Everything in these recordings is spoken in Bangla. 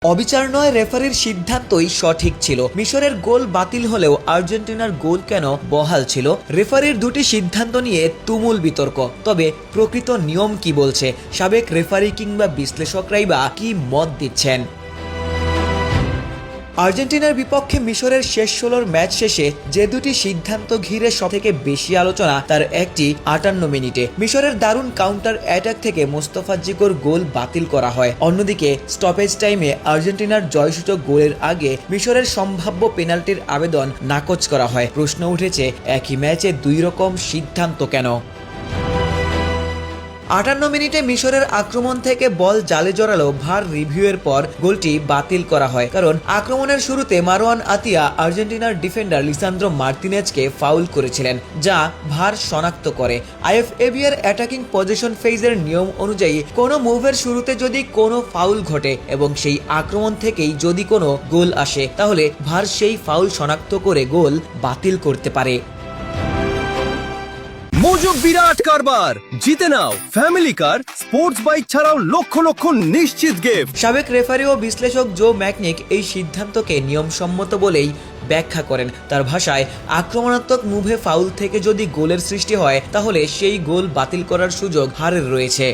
অবিচার নয়, রেফারির সিদ্ধান্তই সঠিক ছিল। মিশরের গোল বাতিল হলেও আর্জেন্টিনার গোল কেন বহাল ছিল? রেফারির দুটি সিদ্ধান্ত নিয়ে তুমুল বিতর্ক। তবে প্রকৃত নিয়ম কি বলছে? সাবেক রেফারি কিংবা বিশ্লেষকরাই বা কি মত দিচ্ছেন? আর্জেন্টিনার বিপক্ষে মিশরের শেষ 16 ম্যাচ শেষে যে দুটি সিদ্ধান্ত ঘিরে সবথেকে বেশি আলোচনা, তার একটি 58 মিনিটে মিশরের দারুণ কাউন্টার অ্যাটাক থেকে মোস্তফাজ্জিকোর গোল বাতিল করা হয়। অন্যদিকে স্টপেজ টাইমে আর্জেন্টিনার জয়সূচক গোলের আগে মিশরের সম্ভাব্য পেনাল্টির আবেদন নাকচ করা হয়। প্রশ্ন উঠেছে, একই ম্যাচে দুই রকম সিদ্ধান্ত কেন? 58 মিনিটে মিশরের আক্রমণ থেকে বল জালে জড়ালো ভার রিভিউয়ের পর গোলটি বাতিল করা হয়, কারণ আক্রমণের শুরুতে মারওয়ান আতিয়া আর্জেন্টিনার ডিফেন্ডার লিসান্দ্রো মার্তিনেজকে ফাউল করেছিলেন, যা ভার শনাক্ত করে। আইএফএবি এর অ্যাটাকিং পজিশন ফেজের নিয়ম অনুযায়ী কোনো মুভের শুরুতে যদি কোনো ফাউল ঘটে এবং সেই আক্রমণ থেকেই যদি কোনো গোল আসে, তাহলে ভার সেই ফাউল শনাক্ত করে গোল বাতিল করতে পারে। মজুক বিরাট কারবার, জিতে নাও ফ্যামিলি কার, স্পোর্টস বাইক ছাড়াও লক্ষ লক্ষ নিশ্চিত গিফট। সাবেক রেফারি ও বিশ্লেষক জো ম্যাকনিক এই সিদ্ধান্তকে নিয়মসম্মত বলেই ব্যাখ্যা করেন। তার ভাষায়, আক্রমণাত্মক মুভে ফাউল থেকে যদি গোলের সৃষ্টি হয়, তাহলে সেই গোল বাতিল করার সুযোগ ভারের রয়েছে।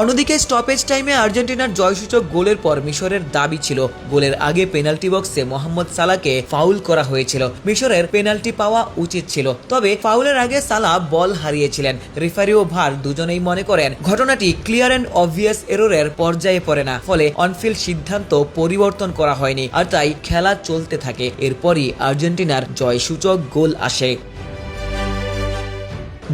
অন্যদিকে স্টপেজ টাইমে আর্জেন্টিনার জয়সূচক গোলের পর মিশরের দাবি ছিল, গোলের আগে পেনাল্টি বক্সে মোহাম্মদ সালাহকে ফাউল করা হয়েছিল। মিশরের পেনাল্টি পাওয়া উচিত ছিল, তবে ফাউলের আগে সালাহ বল হারিয়েছিলেন। রেফারি ও ভার দুজনেই মনে করেন ঘটনাটি ক্লিয়ার অ্যান্ড অবভিয়াস এররের পর্যায়ে পড়ে না, ফলে অনফিল্ড সিদ্ধান্ত পরিবর্তন করা হয়নি, আর তাই খেলা চলতে থাকে। এরপরই আর্জেন্টিনার জয়সূচক গোল আসে।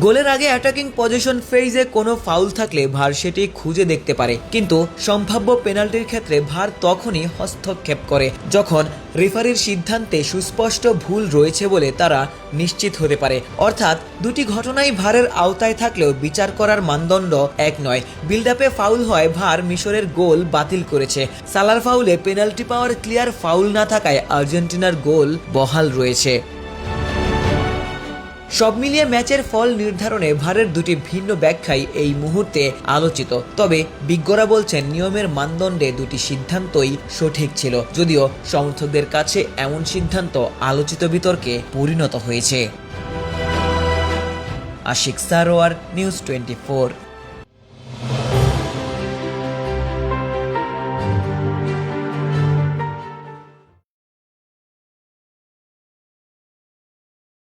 গোলের আগে অ্যাটাকিং পজিশন ফেজে কোনো ফাউল থাকলে ভার সেটি খুঁজে দেখতে পারে, কিন্তু সম্ভাব্য পেনাল্টির ক্ষেত্রে ভার তখনই হস্তক্ষেপ করে যখন রেফারির সিদ্ধান্তে সুস্পষ্ট ভুল রয়েছে বলে তারা নিশ্চিত হতে পারে। অর্থাৎ দুটি ঘটনাই ভারের আওতায় থাকলেও বিচার করার মানদণ্ড এক নয়। বিল্ড আপে ফাউল হয়, ভার মিশরের গোল বাতিল করেছে। সালার ফাউলে পেনাল্টি পাওয়ার ক্লিয়ার ফাউল না থাকায় আর্জেন্টিনার গোল বহাল রয়েছে। সব মিলিয়ে ম্যাচের ফল নির্ধারণে ভারের দুটি ভিন্ন ব্যাখ্যাই এই মুহূর্তে আলোচিত। তবে বিজ্ঞরা বলছেন নিয়মের মানদণ্ডে দুটি সিদ্ধান্তই সঠিক ছিল, যদিও সমর্থকদের কাছে এমন সিদ্ধান্ত আলোচিত বিতর্কে পরিণত হয়েছে। আশিক সারোয়ার, নিউজ 24।